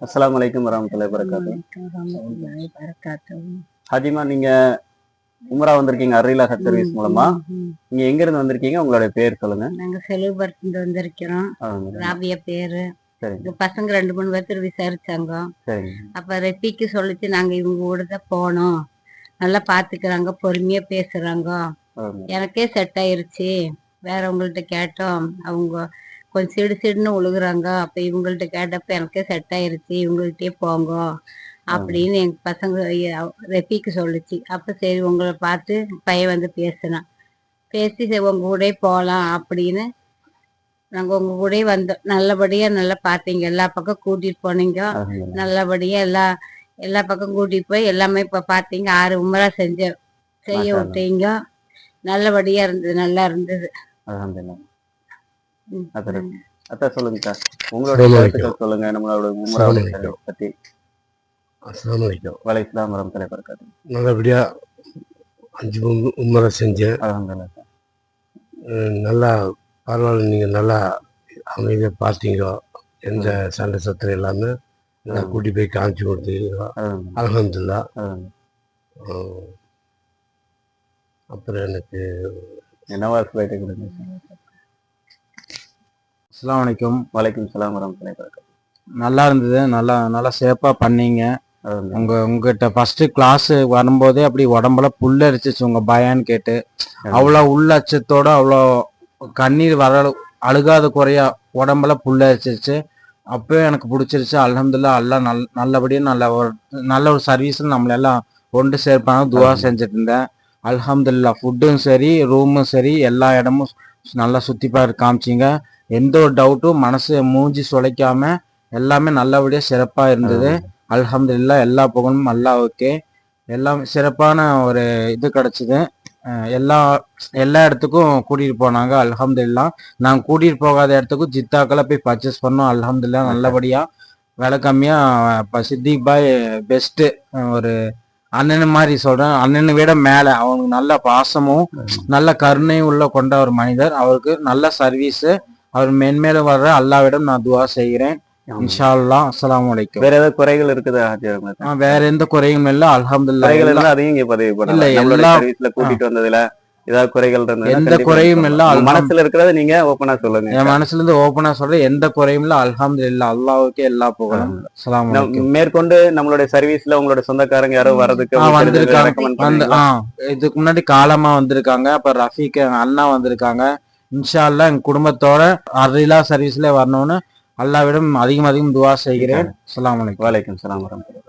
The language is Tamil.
அஸ்ஸலாமு அலைக்கும் வரஹ்மத்துல்லாஹி வபரகாத்துஹு. ஹாஜிமா, நீங்க உம்ரா வந்திருக்கீங்க அர்ரிலா ஹஜ் சர்வீஸ் மூலமா. நீங்க எங்க இருந்து வந்திருக்கீங்க? உங்களுடைய பேர் சொல்லுங்க. நாங்க செலவுபடுத்திட்டு வந்திருக்கிறோம். ராபியா பேரு. சரிங்க. பசங்க 2-3 பேர்த்து விசாரிச்சாங்க. சரிங்க. அப்ப ரெப்பிக்கு சொல்லிச்சு நாங்க இவங்க கூட தான் போனோம், நல்லா பாத்துக்கிறாங்க, பொறுமையா பேசுறாங்க, எனக்கே செட் ஆயிருச்சு. வேற உங்கள்ட்ட கேட்டோம், அவங்க கொஞ்சம் சிடு சிடுன்னு உழுகுறாங்க. அப்ப இவங்கள்ட்ட கேட்டப்ப எனக்கே செட் ஆயிருச்சு, இவங்கள்ட்டே போங்க அப்படின்னு எங்க பசங்க ரெப்பிக்கு சொல்லுச்சு. அப்ப சரி உங்களை பார்த்து பையன் வந்து பேசினான். பேசி சரி உங்க கூட போகலாம் அப்படின்னு நாங்க உங்க கூட வந்தோம். நல்லபடியா நல்லா பார்த்தீங்க, எல்லா பக்கம் கூட்டிட்டு போனீங்க, நல்லபடியா எல்லா பக்கம் கூட்டிட்டு போய் எல்லாமே இப்ப பார்த்தீங்க. 6 உம்ரா செய்ய விட்டீங்க, நல்லபடியா இருந்தது, நல்லா இருந்தது. அதான் சொல்லுங்க சார், உங்களுடைய கருத்துக்கள் சொல்லுங்க நம்மளோட உம்ரா பத்தி. அஸ்ஸலாமு அலைக்கும். வலைக்கம் வரஹ்மத்துல்லாஹி வபரகாத்துஹு. நல்லபடியா 5 உம்ரா செஞ்சேன். நல்லா பரவாயில்ல, நீங்கள் நல்லா அமைதியாக பார்த்தீங்க, எந்த சண்டை சத்தம் இல்லாமல் நல்லா கூட்டி போய் காமிச்சு கொடுத்தீங்க. அல்ஹம்துலில்லாஹ். அப்புறம் எனக்கு என்னவா போயிட்டு கொடுங்க. அஸ்ஸலாமு அலைக்கும். வலைக்கம் ஸலாம் வரஹ்மத்துல்லாஹி வபரகாத்துஹு. நல்லா இருந்தது, நல்லா சேஃபாக பண்ணீங்க. உங்ககிட்ட ஃபர்ஸ்ட் கிளாஸ் வரும்போதே அப்படி உடம்புல புல்லரிச்சிச்சு உங்க பயான்னு கேட்டு. அவ்வளோ உள்ளச்சத்தோட அவ்வளோ கண்ணீர் வர அழுகாத குறையா உடம்புல புல்லரிச்சிருச்சு. அப்பவே எனக்கு பிடிச்சிருச்சு. அல்ஹம்துலில்லாஹ். எல்லாம் நல்லபடியாக நல்ல ஒரு சர்வீஸில் நம்மளெல்லாம் ஒன்று சேர்ப்பாங்க துவா செஞ்சுட்டு இருந்தேன். அல்ஹம்துலில்லாஹ். ஃபுட்டும் சரி, ரூமும் சரி, எல்லா இடமும் நல்லா சுற்றி பார்த்து காமிச்சிங்க. எந்த ஒரு டவுட்டும் மனசு மூஞ்சி சுளைக்காம எல்லாமே நல்லபடியாக சிறப்பாக இருந்தது. அல்ஹம்துலில்லாஹ். எல்லா புகழும் அல்லாஹ்வுக்கே. எல்லாம் சிறப்பான ஒரு இது கிடச்சிது. எல்லா இடத்துக்கும் கூட்டிகிட்டு போனாங்க. அல்ஹம்துலில்லாஹ். நாங்கள் கூட்டிகிட்டு போகாத இடத்துக்கும் ஜித்தாக்கெல்லாம் போய் பர்ச்சேஸ் பண்ணோம். அல்ஹம்துலில்லாஹ். நல்லபடியாக விலை கம்மியாக. இப்போ சித்திக் பாய் பெஸ்ட்டு, ஒரு அண்ணன் மாதிரி சொல்கிறேன், அண்ணனை விட மேலே. அவனுக்கு நல்ல பாசமும் நல்ல கருணையும் உள்ள கொண்ட ஒரு மனிதர். அவருக்கு நல்ல சர்வீஸு. அவர் மென்மேலும் வர்ற அல்லாஹ்விடம் நான் துவா செய்கிறேன். இன்ஷா அல்லாஹ். அஸ்ஸலாமு அலைக்கும். வேற ஏதாவது குறைகள் இருக்குதா? வேற எந்த குறையும் இல்ல. அல்ஹம்துலில்லாஹ். அதையும் இங்க பதிவு பண்ணல. எல்லா சர்வீஸ்ல கூட்டிட்டு வந்ததுல ஏதாவது குறைகள் இருந்தது? எந்த குறையும் இல்ல. மனசுல இருக்கிறத நீங்க ஓபனா சொல்லுங்க. என் மனசுல இருந்து ஓபனா சொல்றேன், எந்த குறையும் இல்ல. அல்ஹம்துலில்லாஹ். அல்லாஹ்வுக்கே எல்லா புகழும். அஸ்ஸலாமு அலைக்கும். மேற்கொண்டு நம்மளுடைய சர்வீஸ்ல உங்களோட சொந்தக்காரங்க யாரோ வரதுக்கு வந்திருக்காங்க. இதுக்கு முன்னாடி காலமா வந்திருக்காங்க. அப்ப ரஃபீக் அண்ணா வந்திருக்காங்க. இன்ஷா அல்லாஹ் எங்க குடும்பத்தோட அர்ரிலா சர்வீஸ்ல வரணும்னு அல்லாஹ்விடம் அதிகம் துவா செய்கிறேன். அஸ்ஸலாமு அலைக்கும். வலைக்கம் ஸலாம் வரஹ்மத்துல்லாஹி.